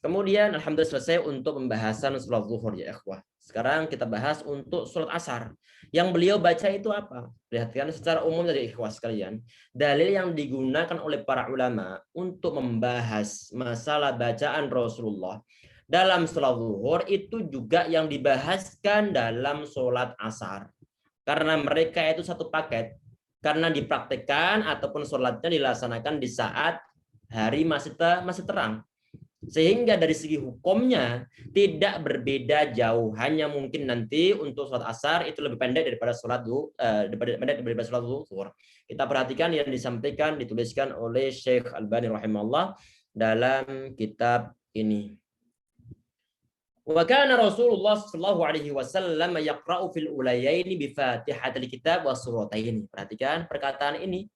Kemudian alhamdulillah selesai untuk pembahasan sholat zuhur ya ikhwah. Sekarang kita bahas untuk sholat asar. Yang beliau baca itu apa? Perhatikan secara umum dari ikhwah sekalian. Dalil yang digunakan oleh para ulama untuk membahas masalah bacaan Rasulullah dalam sholat zuhur itu juga yang dibahaskan dalam sholat asar. Karena mereka itu satu paket. Karena dipraktekkan ataupun sholatnya dilaksanakan di saat hari masih terang. Sehingga dari segi hukumnya tidak berbeda jauh, hanya mungkin nanti untuk sholat asar itu lebih pendek daripada sholat zuhur. Kita perhatikan yang disampaikan, dituliskan oleh Syekh Albani rahimahullah dalam kitab ini. Wa kana Rasulullah sallallahu alaihi wasallam yaqra'u fil ulayaini bi Fatihatil Kitab wa surataini. Perhatikan perkataan ini.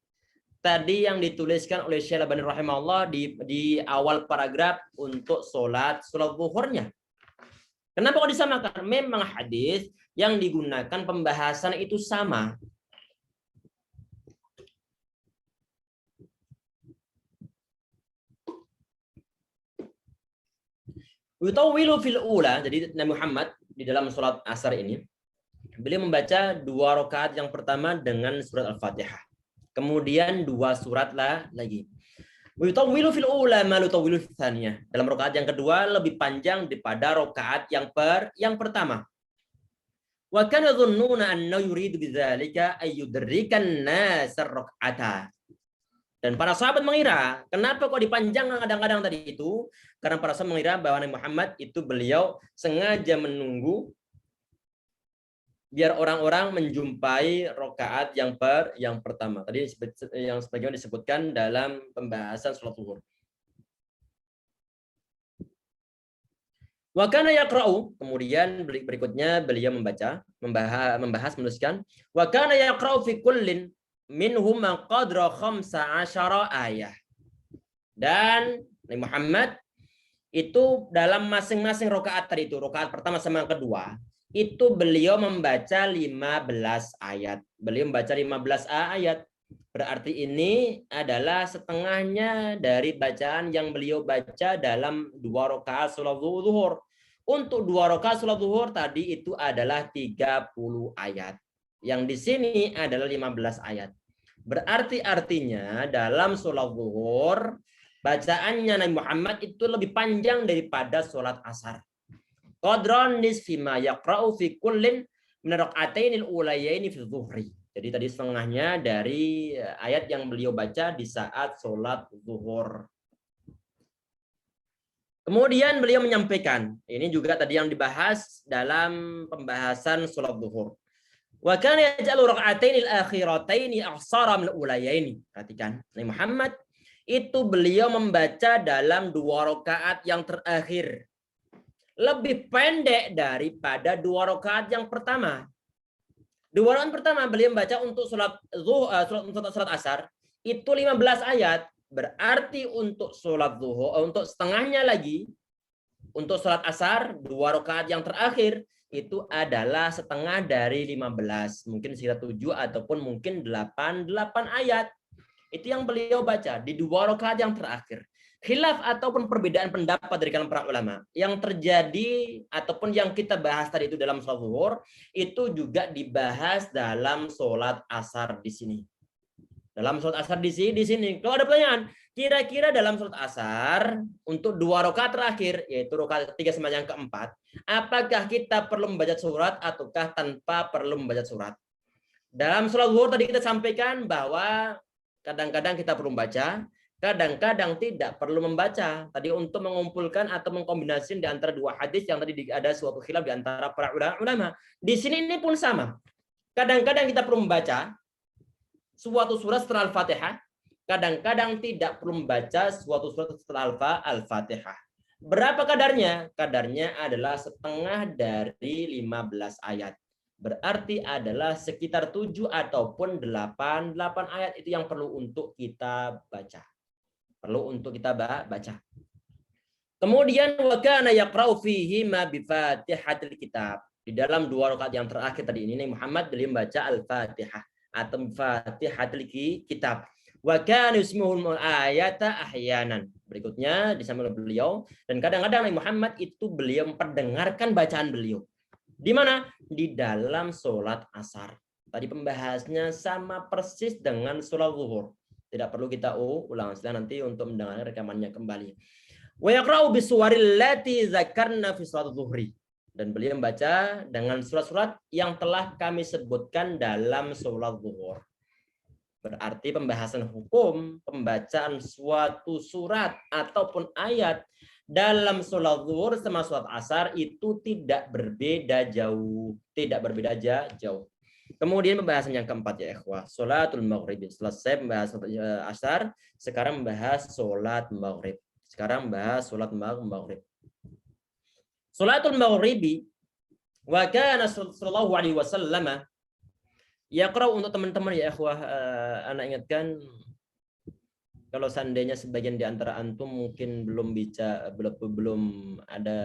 Tadi yang dituliskan oleh Syekh Al-Albani rahimahullah di awal paragraf untuk sholat zuhurnya. Kenapa kok disamakan? Memang hadis yang digunakan pembahasan itu sama. Yutawwilu fil ula, jadi Nabi Muhammad di dalam sholat asar ini beliau membaca 2 rakaat yang pertama dengan surat Al-Fatihah. Kemudian 2 surat lagi. Wa yutawwilu fil ula ma yutawwilu fil tsaniyah. Dalam rakaat yang kedua lebih panjang daripada rakaat yang pertama. Wa kana dhunnuna anna yuridu bidzalika ay yudrikan nas ar-rak'ata. Dan para sahabat mengira, kenapa kok dipanjangkan kadang-kadang tadi itu? Karena para sahabat mengira bahwa Nabi Muhammad itu beliau sengaja menunggu biar orang-orang menjumpai rakaat yang pertama. Tadi yang sebagaimana disebutkan dalam pembahasan sholat zuhur. Wa kana yaqra'u, kemudian berikutnya beliau membahas menuliskan wa kana yaqra'u fi kullin minhum qadra 15 ayah. Dan Nabi Muhammad itu dalam masing-masing rakaat tadi itu, rakaat pertama sama yang kedua, itu beliau membaca 15 ayat. Beliau membaca 15 ayat. Berarti ini adalah setengahnya dari bacaan yang beliau baca dalam 2 rakaat sholat zuhur. Untuk 2 rakaat sholat zuhur tadi itu adalah 30 ayat. Yang di sini adalah 15 ayat. Berarti artinya dalam sholat zuhur bacaannya Nabi Muhammad itu lebih panjang daripada sholat asar. Qadran nisfi ma yaqra'u fi kullin min rak'atainil ulayaini fi zuhri. Jadi tadi setengahnya dari ayat yang beliau baca di saat sholat zuhur. Kemudian beliau menyampaikan, ini juga tadi yang dibahas dalam pembahasan sholat zuhur. Wa kana yaj'alu rak'atainil akhirataini aqsara min ulayaini. Perhatikan, Nabi Muhammad itu beliau membaca dalam 2 rakaat yang terakhir lebih pendek daripada 2 rakaat yang pertama. 2 rakaat pertama beliau membaca untuk sholat asar itu 15 ayat. Berarti untuk sholat zuhur, untuk setengahnya lagi, untuk sholat asar 2 rakaat yang terakhir itu adalah setengah dari 15. Mungkin sekitar 7 ataupun mungkin 8 ayat. Itu yang beliau baca di 2 rakaat yang terakhir. Khilaf ataupun perbedaan pendapat dari kalangan para ulama yang terjadi ataupun yang kita bahas tadi itu dalam sholat zuhur itu juga dibahas dalam sholat asar di sini. Dalam sholat asar di sini. Kalau ada pertanyaan, kira-kira dalam sholat asar untuk 2 rakaat terakhir, yaitu rakaat ketiga sama yang keempat, apakah kita perlu membaca surat ataukah tanpa perlu membaca surat? Dalam sholat zuhur tadi kita sampaikan bahwa kadang-kadang kita perlu membaca, kadang-kadang tidak perlu membaca. Tadi untuk mengumpulkan atau mengkombinasikan di antara 2 hadis yang tadi ada suatu khilaf di antara para ulama. Di sini ini pun sama. Kadang-kadang kita perlu membaca suatu surat setelah Al-Fatihah, kadang-kadang tidak perlu membaca suatu surat setelah Al-Fatihah. Berapa kadarnya? Kadarnya adalah setengah dari 15 ayat. Berarti adalah sekitar 7 ataupun 8 ayat itu yang perlu untuk kita baca. Kemudian wa kana yaqra'u fihi ma bi Fatihatil kitab. Di dalam 2 rakaat yang terakhir tadi ini Muhammad beliau membaca Al-Fatihah atau Fatihatil kitab. Wa kana yusmihul ayata ahyanan. Berikutnya disampaikan oleh beliau dan kadang-kadang Nabi Muhammad itu beliau memperdengarkan bacaan beliau. Di mana? Di dalam sholat asar. Tadi pembahasnya sama persis dengan sholat zuhur. Tidak perlu kita ulang setelah nanti untuk mendengar rekamannya kembali. Wa yaqra'u bisuwaril lati zakarna fi sholat zuhri. Dan beliau membaca dengan surat-surat yang telah kami sebutkan dalam sholat zuhur. Berarti pembahasan hukum, pembacaan suatu surat ataupun ayat dalam sholat zuhur sama sholat asar itu tidak berbeda jauh. Kemudian pembahasan yang keempat ya ikhwah, sholatul maghrib. Selesai membahas asar, sekarang membahas sholat maghrib. Sholatul maghribi wa kana sallallahu alaihi wasallam yaqra, untuk teman-teman ya ikhwah, anak ingatkan kalau seandainya sebagian di antara antum mungkin belum ada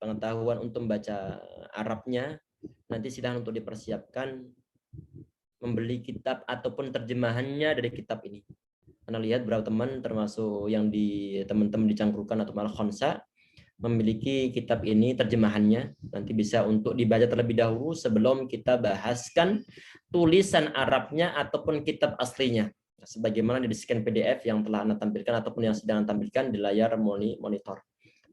pengetahuan untuk membaca Arabnya, nanti silahkan untuk dipersiapkan membeli kitab ataupun terjemahannya dari kitab ini. Karena lihat beberapa teman termasuk yang teman-teman di Cangkrukan atau Al-Khonsa memiliki kitab ini terjemahannya, nanti bisa untuk dibaca terlebih dahulu sebelum kita bahaskan tulisan Arabnya ataupun kitab aslinya. sebagaimana di scan PDF yang telah Anda tampilkan ataupun yang sedang Anda tampilkan di layar monitor.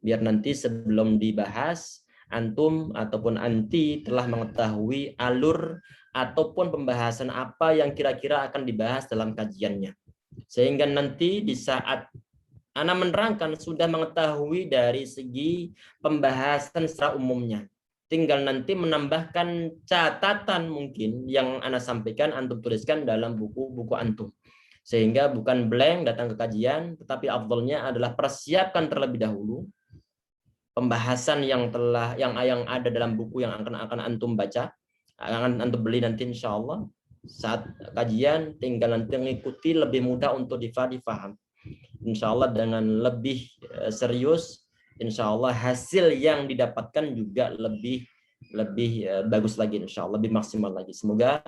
Biar nanti sebelum dibahas, antum ataupun anti telah mengetahui alur ataupun pembahasan apa yang kira-kira akan dibahas dalam kajiannya. Sehingga nanti di saat Anda menerangkan sudah mengetahui dari segi pembahasan secara umumnya. Tinggal nanti menambahkan catatan mungkin yang Anda sampaikan, antum tuliskan dalam buku-buku antum. Sehingga bukan blank datang ke kajian, tetapi afdalnya adalah persiapkan terlebih dahulu pembahasan yang ada dalam buku yang akan antum baca, akan antum beli nanti insya Allah. Saat kajian tinggal nanti mengikuti, lebih mudah untuk difaham. Insya Allah dengan lebih serius, insya Allah hasil yang didapatkan juga lebih bagus lagi, insya Allah lebih maksimal lagi. Semoga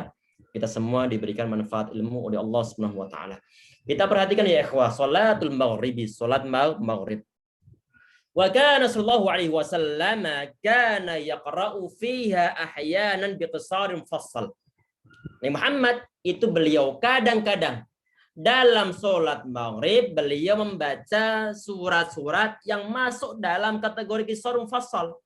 kita semua diberikan manfaat ilmu oleh Allah Subhanahu wa taala. Kita perhatikan ya ikhwah, salatul maghribi, salat maghrib. Wa kana sallallahu alaihi wasallam kana yaqra'u fiha ahyanan biqisar mufassal. Nabi Muhammad itu beliau kadang-kadang dalam sholat maghrib beliau membaca surat-surat yang masuk dalam kategori qisar mufassal.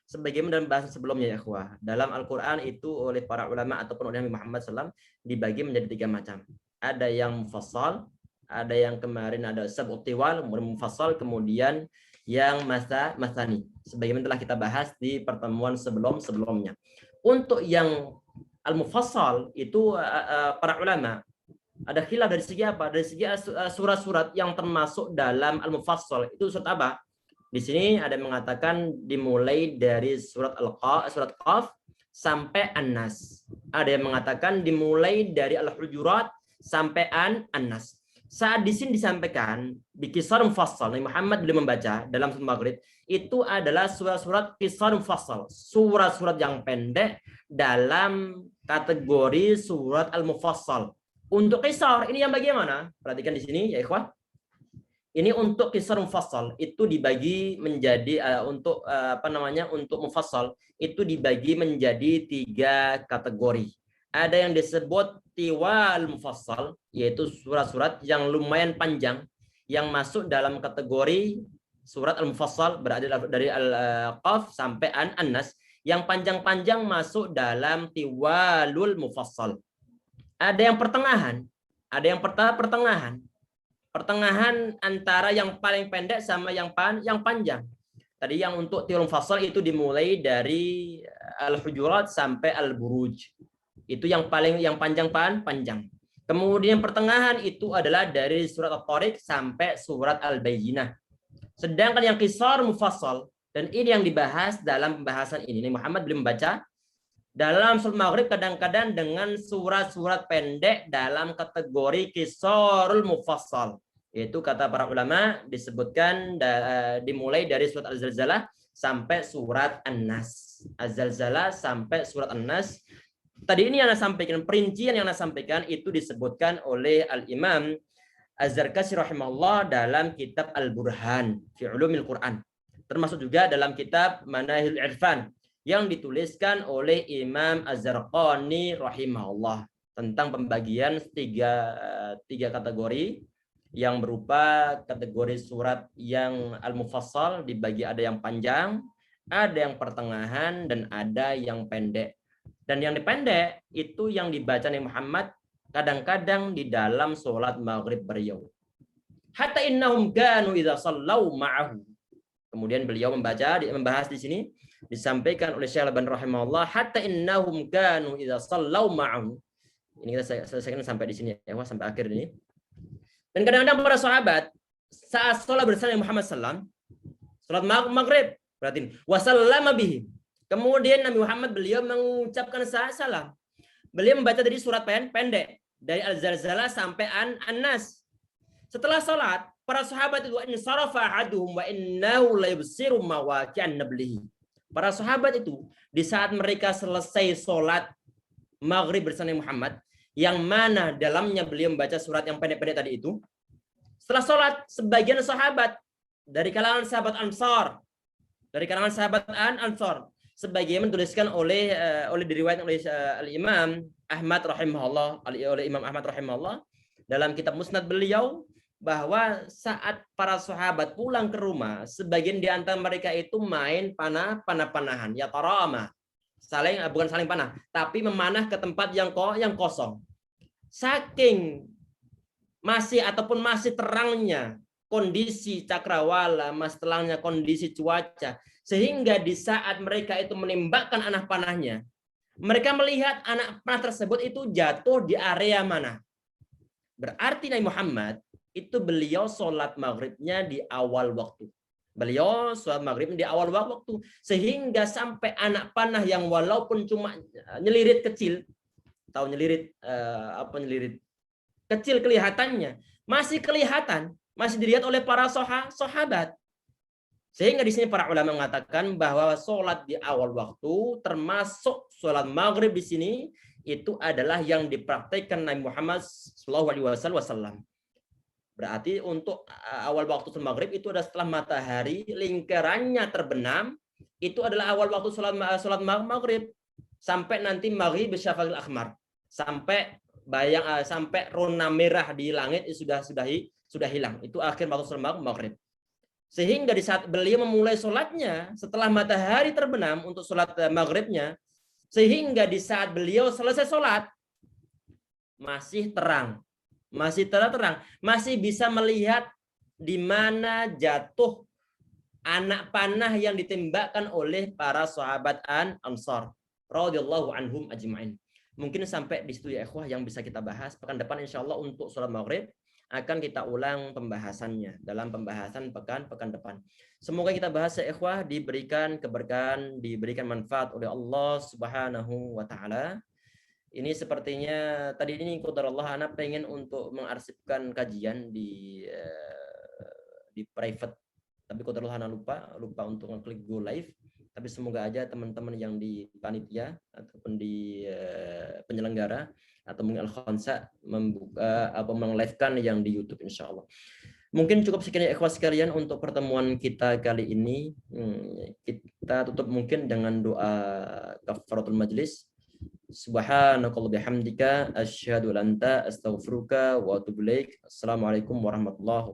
Sebagaimana dalam bahasa sebelumnya ya ikhwah. Dalam Al-Quran itu oleh para ulama ataupun oleh Nabi Muhammad SAW dibagi menjadi 3 macam. Ada yang mufassal, ada yang kemarin ada sab'ut tiwal, mufassal, kemudian yang masani. Sebagaimana telah kita bahas di pertemuan sebelumnya. Untuk yang al-mufassal itu para ulama ada khilaf dari segi apa? Dari segi surat-surat yang termasuk dalam al-mufassal itu surat apa? Di sini ada yang mengatakan dimulai dari surat Qaf sampai An-Nas. Ada yang mengatakan dimulai dari Al-Hujurat sampai An-Nas. Saat di sini disampaikan di qisar mufassal, Nabi Muhammad beliau membaca dalam surat Maghrib itu adalah surat-surat qisar mufassal, surat-surat yang pendek dalam kategori surat al-mufassal. Untuk qisar ini yang bagaimana? Perhatikan di sini ya ikhwah. Ini untuk qisar mufassal itu dibagi menjadi untuk mufassal itu dibagi menjadi 3 kategori. Ada yang disebut tiwal mufassal, yaitu surat-surat yang lumayan panjang yang masuk dalam kategori surat al-mufassal, berada dari al-Qaf sampai An-Nas, yang panjang-panjang masuk dalam tiwalul mufassal. Ada yang pertengahan, ada yang pertengahan. Pertengahan antara yang paling pendek sama yang panjang. Tadi yang untuk tiwal mufassal itu dimulai dari Al-Hujurat sampai Al-Buruj. Itu yang panjang. Kemudian pertengahan itu adalah dari surat At-Tariq sampai surat Al-Bayyinah. Sedangkan yang qisar mufassal, dan ini yang dibahas dalam pembahasan ini, Muhammad belum membaca dalam surat Maghrib kadang-kadang dengan surat-surat pendek dalam kategori qisarul mufassal. Yaitu kata para ulama disebutkan dimulai dari surat Al-Zalzalah sampai surat An-Nas. Az-Zalzalah sampai surat An-Nas. Tadi ini yang saya sampaikan, perincian yang saya sampaikan itu disebutkan oleh Al-Imam Az-Zarkashi rahimahullah dalam kitab Al-Burhan fi Ulumil Quran. Termasuk juga dalam kitab Manahil Irfan yang dituliskan oleh Imam Az-Zarqani rahimahullah tentang pembagian tiga kategori yang berupa kategori surat yang al-mufassal, dibagi ada yang panjang, ada yang pertengahan, dan ada yang pendek. Dan yang pendek itu yang dibaca Nabi Muhammad kadang-kadang di dalam sholat maghrib beliau. Hatta innahum kanu idza sallau ma'ahu. Kemudian beliau membahas di sini disampaikan oleh Syekh Al-Albani rahimahullah, hatta innahum kanu idza sallau ma'ahu. Ini kita selesaikan sampai di sini ya, sampai akhir ini. Dan kadang-kadang para sahabat saat sholat bersama Muhammad sallam, sholat maghrib, berarti wasallama bihi. Kemudian Nabi Muhammad beliau mengucapkan salam. Beliau membaca dari surat pendek dari Al-Zalzalah sampai An-Nas. Setelah sholat, para sahabat itu insarafa ahaduhum wa innahu la yubsiru mawaqi'an nablihi. Para sahabat itu di saat mereka selesai sholat maghrib bersama Muhammad, yang mana dalamnya beliau membaca surat yang pendek-pendek tadi itu. Setelah sholat, sebagian sahabat dari kalangan sahabat Ansar, sebagaimana dituliskan oleh diriwayatkan oleh Al-Imam Ahmad rahimahullah, dalam kitab Musnad beliau bahwa saat para sahabat pulang ke rumah, sebagian di antara mereka itu main panah-panahan, ya tarama. Bukan saling panah, tapi memanah ke tempat yang kosong. Saking masih terangnya kondisi cakrawala, masih terangnya kondisi cuaca, sehingga di saat mereka itu menembakkan anak panahnya, mereka melihat anak panah tersebut itu jatuh di area mana. Berarti Nabi Muhammad itu beliau sholat maghribnya di awal waktu. Beliau sholat maghrib di awal waktu. Sehingga sampai anak panah yang walaupun cuma nyelirit kecil. Tahu nyelirit, nyelirit kecil kelihatannya. Masih kelihatan. Masih dilihat oleh para sahabat. Sehingga di sini para ulama mengatakan bahwa sholat di awal waktu termasuk sholat maghrib di sini itu adalah yang dipraktikkan Nabi Muhammad SAW. Berarti untuk awal waktu sholat maghrib itu adalah setelah matahari lingkarannya terbenam, itu adalah awal waktu sholat maghrib sampai nanti maghrib syafaqil akhmar, sampai sampai rona merah di langit sudah hilang. Itu akhir waktu sholat maghrib. Sehingga di saat beliau memulai sholatnya setelah matahari terbenam untuk sholat maghribnya, sehingga di saat beliau selesai sholat masih terang, masih bisa melihat di mana jatuh anak panah yang ditembakkan oleh para sahabat Ansar radhiyallahu anhum ajma'in. Mungkin sampai di situ ya ikhwah yang bisa kita bahas. Pekan depan insyaallah untuk sholat maghrib akan kita ulang pembahasannya dalam pembahasan pekan depan. Semoga kita bahas ya ikhwah diberikan keberkahan, diberikan manfaat oleh Allah Subhanahu wa taala. Ini sepertinya tadi ini qadarullah ana pengen untuk mengarsipkan kajian di private, tapi qadarullah ana lupa untuk ngeklik go live. Tapi semoga aja teman-teman yang di panitia ataupun di penyelenggara atau mungkin Al-Khansa membuka atau meng-live-kan yang di YouTube insyaallah. Mungkin cukup sekian ya ikhwah sekalian untuk pertemuan kita kali ini. Kita tutup mungkin dengan doa kafaratul majlis. Subhanakallah bihamdika asyhadu an la ilaha illa anta astaghfiruka wa atubu ilaik. Assalamualaikum warahmatullahi wabarakatuh.